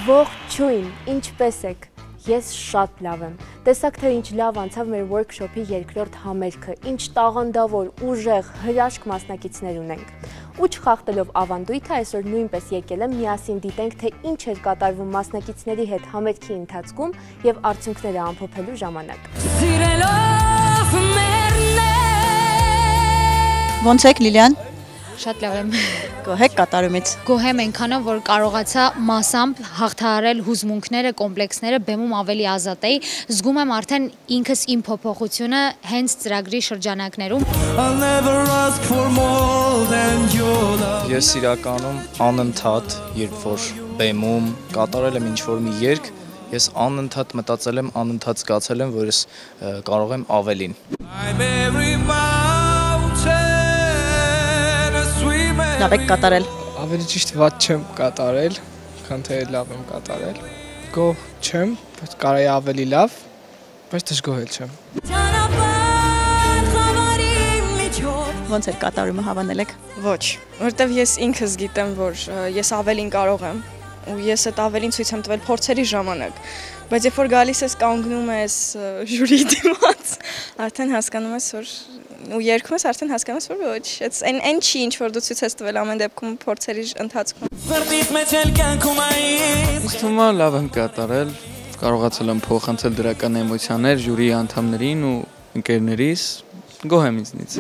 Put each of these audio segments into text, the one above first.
Ողջույն, ինչպե՞ս եք։ Ես շատ լավ եմ։ Տեսաք թե ինչ լավ անցավ մեր workshop-ի երկրորդ համերգը, ինչ տաղանդավոր, ուժեղ, հրաշք մասնակիցներ ունենք։ Ու չխախտելով ավանդույթը, այսօր նույնպես եկել եմ միասին դիտենք, թե ինչ էր կատարվում մասնակիցների հետ համերգի ընթացքում եւ արդյունքները ամփոփելու ժամանակ։ Ոնց եք Լիլիան։ Շատ լավ եմ։ Գոհ եք կատարումից։ Գոհ եմ այնքանով, որ կարողացա մասամբ հաղթահարել հուզմունքները, կոմպլեքսները, բեմում ավելի ազատ էի, զգում եմ արդեն ինքս իմ փոփոխությունը հենց ծրագրի շրջանակներում։ Ես իրականում անընդհատ, երբ որ բեմում կատարել եմ ինչ-որ մի երգ, ես անընդհատ մտածել եմ, անընդհատ զգացել եմ, որ ես կարող եմ ավելին։ Լավ եք կատարել։ Ավելի ճիշտ վատ չեմ կատարել, քան թե լավ եմ կատարել։ Գոհ չեմ, բայց կարելի ավելի լավ, բայց դժգոհել չեմ։ Ոնց եք կատարումը հավանել եք։ Ոչ, որտեվ ես ինքս գիտեմ, որ ես ավելին կարող եմ, ու ես այդ ավելին ցույց եմ տվել փորձերի ժամանակ, բայց երբ որ գալիս ես կանգնում ես ժյուրիի դիմաց, արդեն հասկանում ես, որ ու երգում ես արդեն հասկանում ես, որ ոչ, այն չի, ինչ որ դու ցույց ես տվել ամեն դեպքում փորձերի ընթացքում։ Ինձ թվում է լավ եմ կատարել, կարողացել եմ փոխանցել դրական էմոցիաներ ժյուրիի անդամներին ու ընկերներիս, գոհ եմ ինձնից։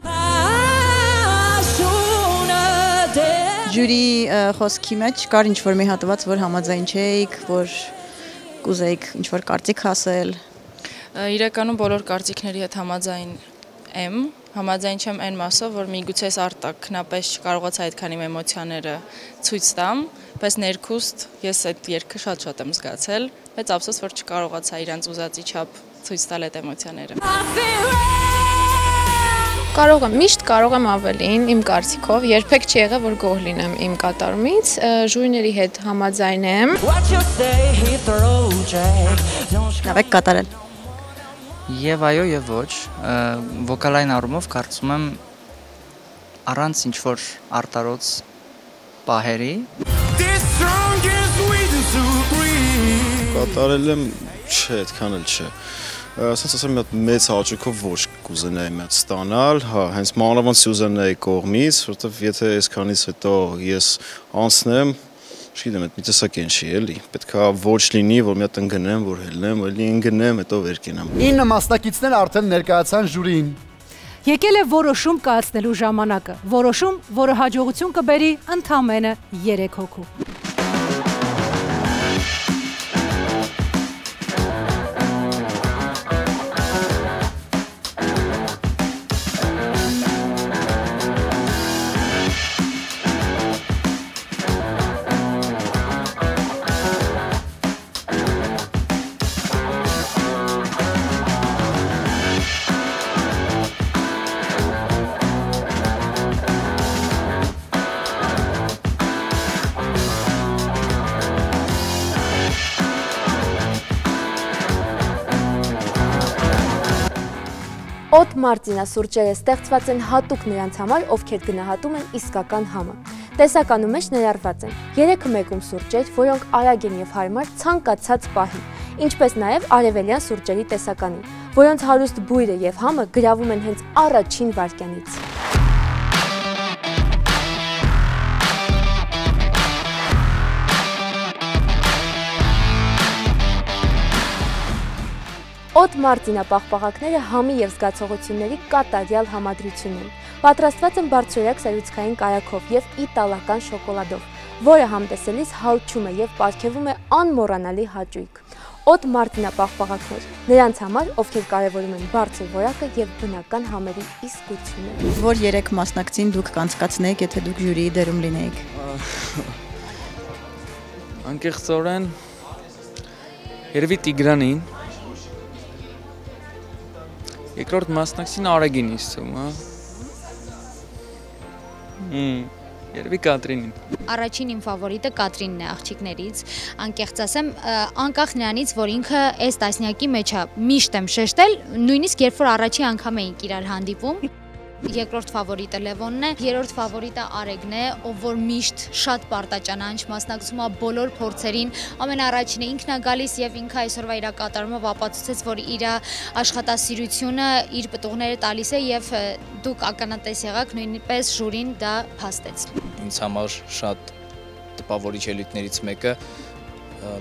Ժյուրիի խոսքի մեջ կար ինչ-որ մի հատված, որ համաձայն չէիք, որ կուզեիք ինչ-որ կարծիք ասել։ Իրականում բոլոր կարծիքների հետ համաձայն եմ, համաձայն չեմ այն մասով, որ միգուցե ես արտաքնապես չկարողացա այդքան իմ էմոցիաները ցույց տամ, բայց ներքուստ ես այդ երգը շատ եմ զգացել, բայց ափսոս որ չկարողացա իրանց ուզածի չափ ցույց տալ այդ էմոցիաները։ Կարող եմ, միշտ կարող եմ ավելին, իմ կարծիքով, երբեք չի եղել, որ գոհ լինեմ իմ կատարումից, ժույների հետ համաձայն եմ։ Լավ եք կատարել։ Եվ այո, եւ ոչ, վոկալային առումով կարծում եմ առանց ինչ-որ արտարոց պահերի։ Կատարել եմ, չէ, այդքան էլ չէ։ Ասած ասեմ, մեծ հաճույքով ոչ կուզենայի մեծ ստանալ, հա, հենց մանավանդ Սյուզաննայի կողմից, որովհետև եթե այսքանից հետո ես անցնեմ, չգիտեմ, այդ մի տեսակեն չի, էլի, պետքա ոչ լինի, որ մի հատ ընկնեմ, որ հելնեմ, էլի ընկնեմ, հետո վեր կենամ։ 9 մասնակիցներ արդեն ներկայացան ժյուրիին։ Եկել է որոշում կայացնելու ժամանակը, որոշում, որը հաջողություն կբերի ընդամենը 3 հոգու։ Օդ մարտինասուրճերը ստեղծված են հատուկ նրանց համար, ովքեր գնահատում են իսկական համը։ Տեսականում մեջ ներառված են 3 մեկում սուրճեր, որոնք արագ են եւ հարմար ցանկացած պահի, ինչպես նաեւ արևելյան սուրճերի տեսականին, որոնց հարուստ բույրը եւ համը գրավում են հենց առաջին վայրկյանից։ Օդ մարտինապաղպաղակները համի և զգացողությունների կատարյալ համադրություն են։ Պատրաստված են բարձրորակ սերուցքային կարագով և իտալական շոկոլադով, որը համտեսելիս հալչում է և պարգևում է անմոռանալի հաճույք։ Օդ մարտինապաղպաղակներ, նրանց համար, ովքեր կարևորում են բարձր որակը և բնական համերի իսկությունը։ Որ 3 մասնակցին դուք կանցկացնեիք, եթե դուք ժյուրիի դերում լինեիք։ Անկեղծորեն երևի Տիգրանին, երկրորդ մասնակցին Արեգին ինձ թվում, հա։ Երևի Կատրինին։ Առաջին իմ ֆավորիտը Կատրինն է աղջիկներից, անկեղծ ասեմ, անկախ նրանից, որ ինքը այս տասնյակի մեջ է, միշտ եմ շեշտել, նույնիսկ երբ որ առաջին անգամ էինք իրար հանդիպում։ Երկրորդ ֆավորիտը Լևոնն է, երրորդ ֆավորիտը Արեգն է, ով որ միշտ շատ պարտաճանանչ մասնակցում է բոլոր փորձերին, ամենաառաջինը ինքն է գալիս եւ ինքը այսօրվա իր կատարումով ապացուցեց, որ իր աշխատասիրությունը իր պտուղները տալիս է եւ դուք ականատես եղաք, նույնպես ժյուրին դա փաստեց։ Ինձ համար շատ տպավորիչ ելույթներից մեկը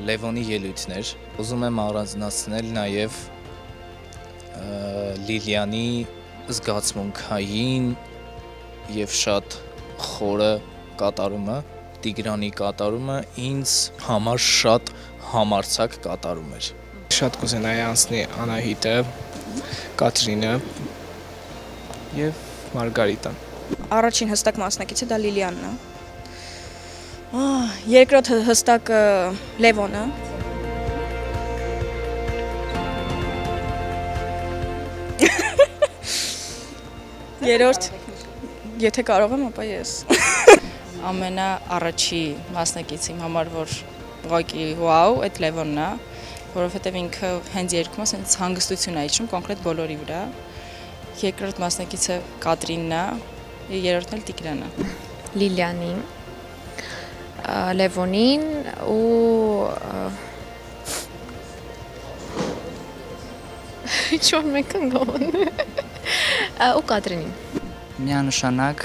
Լևոնի ելույթն էր։ Ուզում եմ առանձնացնել նաեւ Լիլիանի զգացմունքային եւ շատ խորը կատարումը, Տիգրանի կատարումը ինձ համար շատ համարձակ կատարում էր։ Շատ կուզենայի անցնի Անահիտը, Կատրինը եւ Մարգարիտան։ Առաջին հստակ մասնակիցը դա Լիլիանն է։ Երկրորդ հստակը Լևոնը։ Երրորդ, եթե կարող եմ, ապա ես։ Ամենաառաջի մասնակիցը իմ համար, որ ուղղակի վաու, այդ Լևոնն է, որովհետև ինքը հենց երգում է, հենց հանգստություն է իջնում կոնկրետ բոլորի վրա։ Երկրորդ մասնակիցը Կատրինն է, երրորդն էլ Տիգրանը։ Լիլիանին, Լևոնին ու ինչ-որ մեկն գոհն ու Կատրինին։ Միանշանակ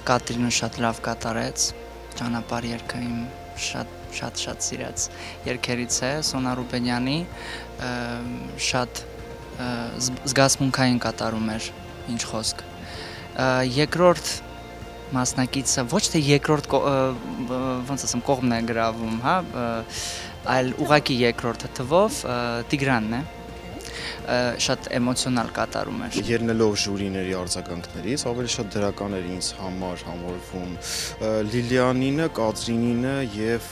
Կատրինը շատ լավ կատարեց, ճանապարհ երգը իմ շատ սիրած երգերից է, Սոնա Ռուբենյանի շատ զգացմունքային կատարում էր, ինչ խոսք։ Երկրորդ մասնակիցը ոչ թե երկրորդ ոնց ասեմ կողմն է գրավում, հա, այլ ուղղակի երկրորդը թվով Տիգրանն է։ Շատ էմոցիոնալ կատարում էր։ Ելնելով ժյուրիների արձագանքներից, ավելի շատ դրական էր ինձ համար համարվում Լիլիանինը, Կատրինինը եւ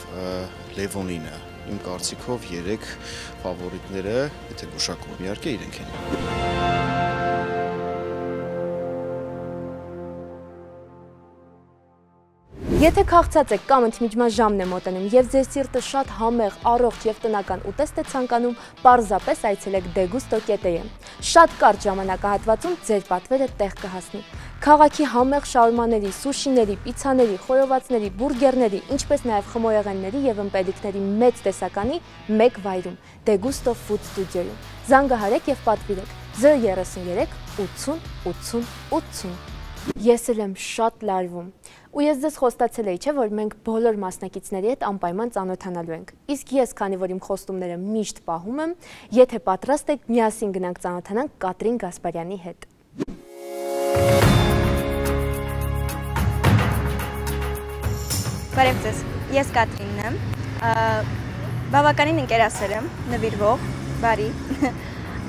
Լևոնինը։ Իմ կարծիքով 3 ֆավորիտները, եթե գուշակում իհարկե իրենք են։ Եթե քաղցած եք կամ ընդմիջման ժամն է մոտենում եւ ձեր սիրտը շատ համեղ, առողջ եւ տնական ուտեստ է ցանկանում, պարզապես այցելեք Դեգուստո.am։ Շատ կարճ ժամանակահատվածում ձեր պատվերը տեղ կհասնի։ Քաղաքի համեղ շաուրմաների, սուշիների, պիցցաների, խորովածների, բուրգերների, ինչպես նաեւ խմորեղենների եւ ըմպելիքների մեծ տեսականի մեկ վայրում՝ Degusto Food Studio-ում։ Զանգահարեք եւ պատվիրեք 033 80 80 80։ Ես էլ եմ շատ լարվում։ Ու ես ձեզ խոստացել էի, չէ, որ մենք բոլոր մասնակիցների հետ անպայման ծանոթանալու ենք։ Իսկ ես, քանի որ իմ խոստումները միշտ պահում եմ, եթե պատրաստ եք, միասին գնանք ծանոթանանք Կատրին Գասպարյանի հետ։ Բարև ձեզ, ես Կատրինն եմ, բավականին ընկերասեր եմ, նվիրվող, բարի։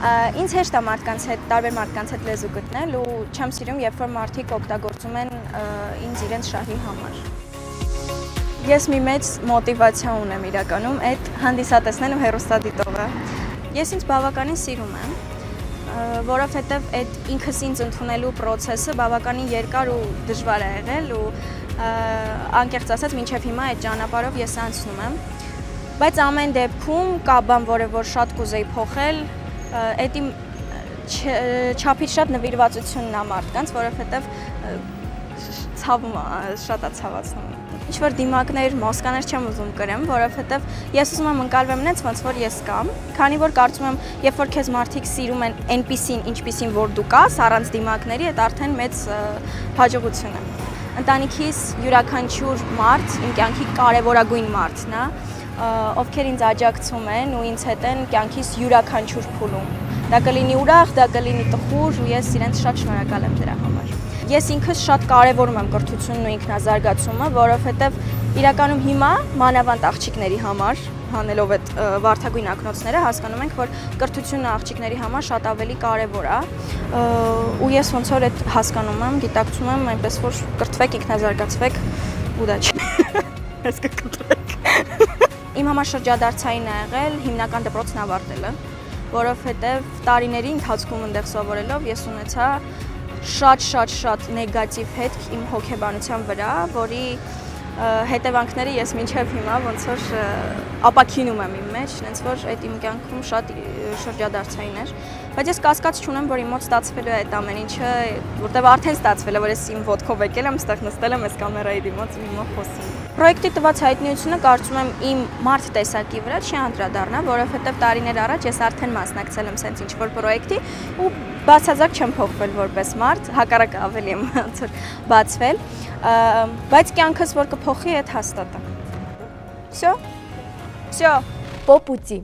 Ինձ հեշտ է մարդկանց հետ, տարբեր մարդկանց հետ լեզու գտնել ու չեմ սիրում, երբ որ մարդիկ օգտագործում են ինձ իրենց շահի համար։ Ես մի մեծ մոտիվացիա ունեմ իրականում այդ հանդիսատեսն ու հեռուստադիտողը։ Ես ինձ բավականին սիրում եմ, որովհետև այդ ինքս ինձ ընդունելու process-ը բավականին երկար ու դժվար է եղել ու անկեղծ ասած մինչև հիմա այդ ճանապարհով ես անցնում եմ, բայց ամեն դեպքում կա բան, որը որ շատ կուզեի փոխել, այդ իմ չափից շատ նվիրվածությունն է մարդկանց, որովհետև ցավում է, շատ է ցավացնում։ Ինչ-որ դիմակներ, մոսկաներ չեմ ուզում կրեմ, որովհետև ես ուզում եմ ընկալվեմ նենց, ոնց որ ես կամ, քանի որ կարծում եմ, երբ որ քեզ մարդիկ սիրում են այնպիսին, ինչպիսին որ դու կաս, առանց դիմակների, այդ արդեն մեծ հաջողություն է։ Ընտանիքիս յուրաքանչյուր մարդ, իմ կյանքի կարևորագույն մարդն է, ովքեր ինձ աջակցում են ու ինձ հետ են կյանքիս յուրաքանչյուր փուլում։ Դա կլինի ուրախ, դա կլինի տխուր ու ես իրենց շատ շնորհակալ եմ դրա համար։ Ես ինքս շատ կարևորում եմ կրթությունն ու ինքնազարգացումը, որովհետև իրականում հիմա մանավանդ աղջիկների համար, հանելով այդ վարդագույն ակնոցները, հասկանում ենք, որ կրթությունը աղջիկների համար շատ ավելի կարևոր է, ու ես ոնց որ այդ հասկանում եմ, գիտակցում եմ, այնպես որ կրթվեք, ինքնազարգացվեք ու դա չէ։ Ես կկտրեք։ Իմ համար շրջադարձային է եղել հիմնական դպրոցն ավարտելը, որովհետև տարիների ընթացքում այնտեղ սովորելով ես ունեցա շատ նեգատիվ հետք իմ հոգեբանության վրա, որի հետևանքները ես մինչև հիմա ոնց որ ապաքինում եմ իմ մեջ, այնց որ այդ իմ կյանքում շատ շրջադարձային էր։ բայց ես կասկած չունեմ, որ իմ մոտ ստացվելու է այդ ամեն ինչը, որտեղ արդեն ստացվել է, որ ես իմ ոտքով եկել եմ, այստեղ նստել եմ, այս կամերայի դիմաց ու հիմա խոսում։ Պրոյեկտի տված հայտնիությունը կարծում եմ իմ մարդ տեսակի վրա չի անդրադառնա, որովհետև տարիներ առաջ ես արդեն մասնակցել եմ սենց ինչ-որ պրոյեկտի ու բացարձակ չեմ փոխվել որպես մարդ, հակառակը ավելի եմ բացվել, բայց կյանքս որ կփոխի, այդ հաստատ է։ Всё։ Պոպուծի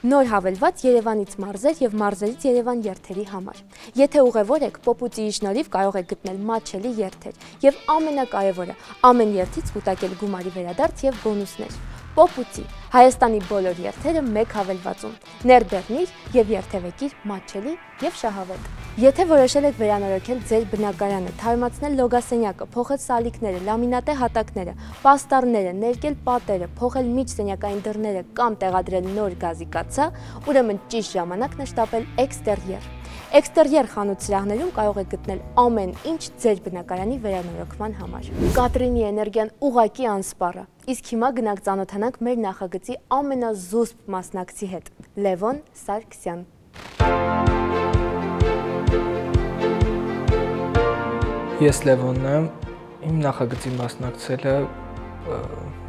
նոր հավելված Երևանից մարզեր եւ մարզերից Երևան երթերի համար։ Եթե ուղևոր եք, Պոպուծիի շնորհիվ կարող եք գտնել մատչելի երթեր եւ ամենակարևորը, ամեն երթից կուտակել գումարի վերադարձ եւ բոնուսներ։ Պոպուծի Հայաստանի բոլոր երթերը մեկ հավելվածում։ Ներբեռնիր եւ երթևեկիր մատչելի եւ շահավետ։ Եթե որոշել եք վերանորոգել ձեր բնակարանը, թարմացնել լոգասենյակը, փոխել սալիկները, լամինատե հատակները, պաստառները, ներկել պատերը, փոխել միջսենյակային դռները կամ տեղադրել նոր գազի կաթսա, ուրեմն ճիշտ ժամանակն է շտապել Էքստերիեր։ Էքստերիեր խանութ սրահներում կարող եք գտնել ամեն ինչ ձեր բնակարանի վերանորոգման համար։ Կատրինի էներգիան ուղղակի անսպառ է։ Իսկ հիմա գնանք ծանոթանանք մեր նախագծի ամենազուսպ մասնակցի հետ՝ Լևոն Սարգսյան։ Ես Լևոնն եմ, իմ նախագծի մասնակցելը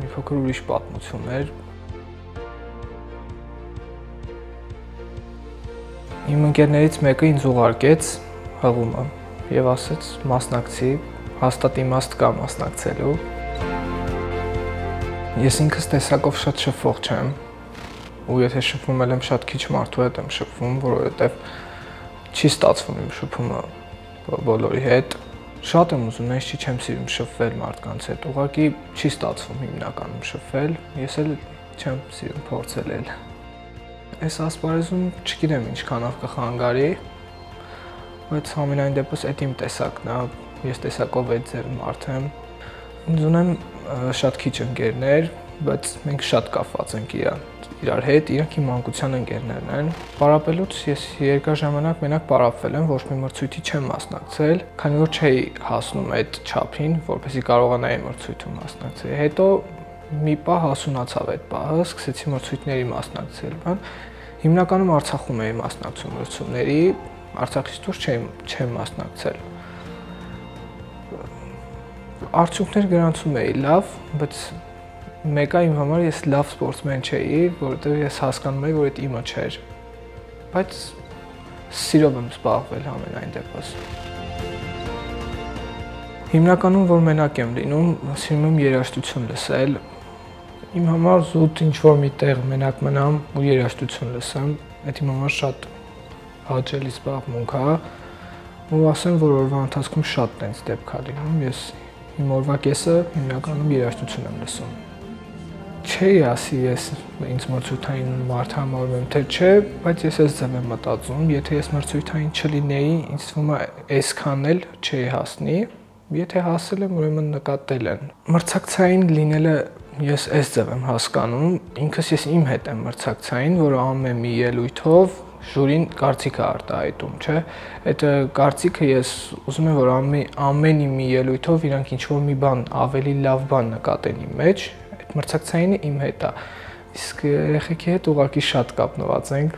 մի փոքր ուրիշ պատմություն էր։ Իմ ընկերներից մեկը ինձ ուղարկեց հղումը եւ ասեց մասնակցի, հաստատ իմաստ կա մասնակցելու։ Ես ինքս տեսակով շատ շփվող չեմ, ու եթե շփվում եմ շատ քիչ մարդու հետ եմ շփվում, որովհետեւ չի ստացվում իմ շփումը բոլորի հետ։ Շատ եմ ուզում, ես չեմ սիրում շփվել մարդկանց հետ, ուղղակի չի ստացվում հիմնականում շփվել, ես էլ չեմ սիրում փորձել էլ։ Այս ասպարեզում չգիտեմ ինչքանով կխանգարի, բայց ամենայն դեպս այդ իմ տեսակն է, ես տեսակով այդ ձև մարդ եմ։ Ինձ ունեմ շատ քիչ ընկերներ, բայց մենք շատ կապված ենք իրար հետ, իրանք իմ մանկության ընկերներն են։ Պարապելուց ես երկար ժամանակ մենակ պարապվել եմ, ոչ մի մրցույթի չեմ մասնակցել, քանի որ չէի հասնում այդ չափին, որպեսզի կարողանայի մրցույթում մասնակցել։ Հետո մի պահ հասունացավ այդ պահը, սկսեցի մրցույթների մասնակցել, հիմնականում Արցախում էի մասնակցում մրցումների, Արցախից դուրս չեմ մասնակցել։ Արդյունքներ գրանցում էի լավ, բայց մեկը իմ համար ես լավ սպորտսմեն չէի, որովհետև ես հասկանում էի, որ այդ իմը չէր, բայց սիրով եմ զբաղվել ամենայն դեպս։ Հիմնականում, որ մենակ եմ լինում, սիրում եմ երաժշտություն լսել։ Իմ համար զուտ ինչ-որ մի տեղ մենակ մնամ ու երաժշտություն լսեմ, այդ իմ համար շատ հաճելի զբաղմունք է, ու ասեմ, որ օրվա ընթացքում շատ տենց դեպք է լինում, ես իմ օրվա կեսը հիմնականում երաժշտություն եմ լսում։ Չէի ասի ես ինձ մրցույթային մարդ համարում եմ, թե չէ, բայց ես այս ձև եմ մտածում, եթե ես մրցույթային չլինեի, ինձ թվում է այսքան էլ չէի հասնի, եթե հասել եմ, ուրեմն նկատել են։ Մրցակցային լինելը ես այս ձև եմ հասկանում, ինքս ես իմ հետ եմ մրցակցային, որը ամեն մի ելույթով ժյուրին կարծիք է արտահայտում, չէ՞։ Այդ կարծիքը ես ուզում եմ, որ ամեն մի ելույթով իրանք ինչ-որ մի բան, ավելի լավ բան նկատեն իմ մեջ, այդ մրցակցայինը իմ հետ է։ Իսկ երեխեքի հետ ուղղակի շատ կապնված ենք,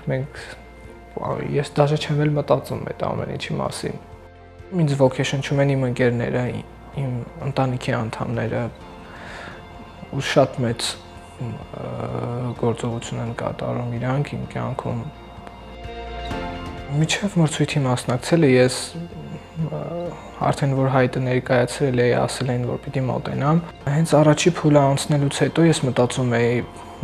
ես դաժե չեմ էլ մտածում այդ ամեն ինչի մասին։ Ինձ ոգեշնչում են իմ ընկերները, իմ ընտանիքի անդամները, ու շատ մեծ գործողություն են կատարում իրանք իմ կյանքում։ Միջև մրցույթի մասնակցելը ես արդեն որ հայտը ներկայացրել էի, ասել էին, որ պիտի մոտենամ։ Հենց առաջի փուլը անցնելուց հետո ես մտածում էի,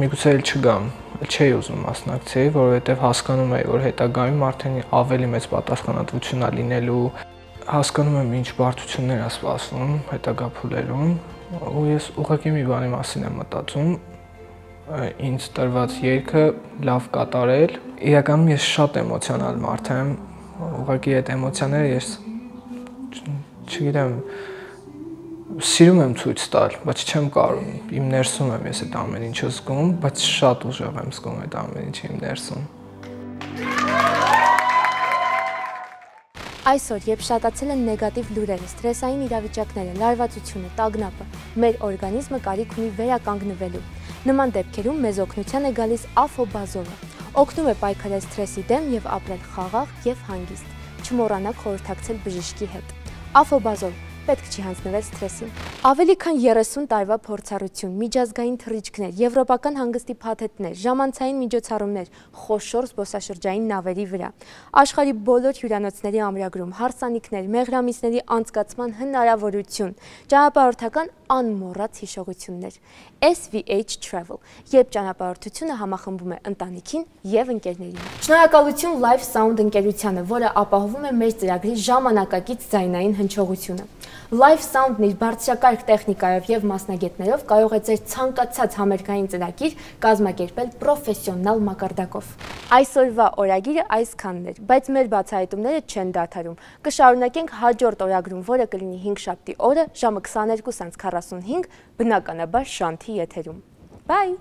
միգուցե էլ չգամ, չէի ուզում մասնակցել, որովհետև հասկանում էի, որ հետագայում արդեն ավելի մեծ պատասխանատվություն է լինելու, հասկանում եմ ինչ բարդություններ է սպասվում հետագա փուլերում, ու ես ուղղակի մի բանի մասին եմ մտածում, ինձ տրված երգը լավ կատարել։ Իրականում ես շատ էմոցիոնալ մարդ եմ, ուղղակի այդ էմոցիաները ես չգիտեմ, սիրում եմ ցույց տալ, բայց չեմ կարող, իմ ներսում եմ ես այդ ամեն ինչը զգում, բայց շատ ուժեղ եմ զգում այդ ամեն ինչը իմ ներսում։ Այսօր, երբ շատացել են նեգատիվ լուրերը, սթրեսային իրավիճակները, լարվածությունը, տագնապը, մեր օրգանիզմը կարիք ունի վերականգնվելու։ Նման դեպքերում մեզ օգնության է գալիս Աֆոբազոլը։ Օգնում է պայքարել սթրեսի դեմ եւ ապրել խաղաղ եւ հանգիստ։ Չմոռանաք խորհրդակցել բժշկի հետ։ Աֆոբազոլ պետք չի հանձնվել սթրեսին։ Ավելի քան 30 տարվա փորձառություն, միջազգային թռիչքներ, եվրոպական հանգստի փաթեթներ, ժամանցային միջոցառումներ, խոշոր զբոսաշրջային նավերի վրա, աշխարհի բոլոր հյուրանոցների ամրագրում, հարսանիքներ, մեղրամիսների անցկացման հնարավորություն, ճանապարհորդական անմոռաց հիշողություններ։ SVH Travel, երբ ճանապարհորդությունը համախմբում է ընտանիքին եւ ընկերներին։ Շնորհակալություն Live Sound ընկերությանը, որը ապահովում է մեր ծրագրի ժամանակակից ձայնային հնչողությունը։ Live Sound-ն իր բարձրակարգ տեխնիկայով եւ մասնագետներով կարող է ձեր ցանկացած համերգային ծրագիր կազմակերպել պրոֆեսիոնալ մակարդակով։ Այսօրվա օրագիրը այսքանն էր, բայց մեր բացահայտումները չեն դադարում։ Կշարունակենք հաջորդ օրագրում, որը կլինի 5 շաբթի օրը ժամը 22:45, բնականաբար Շանթի եթերում։ Bye!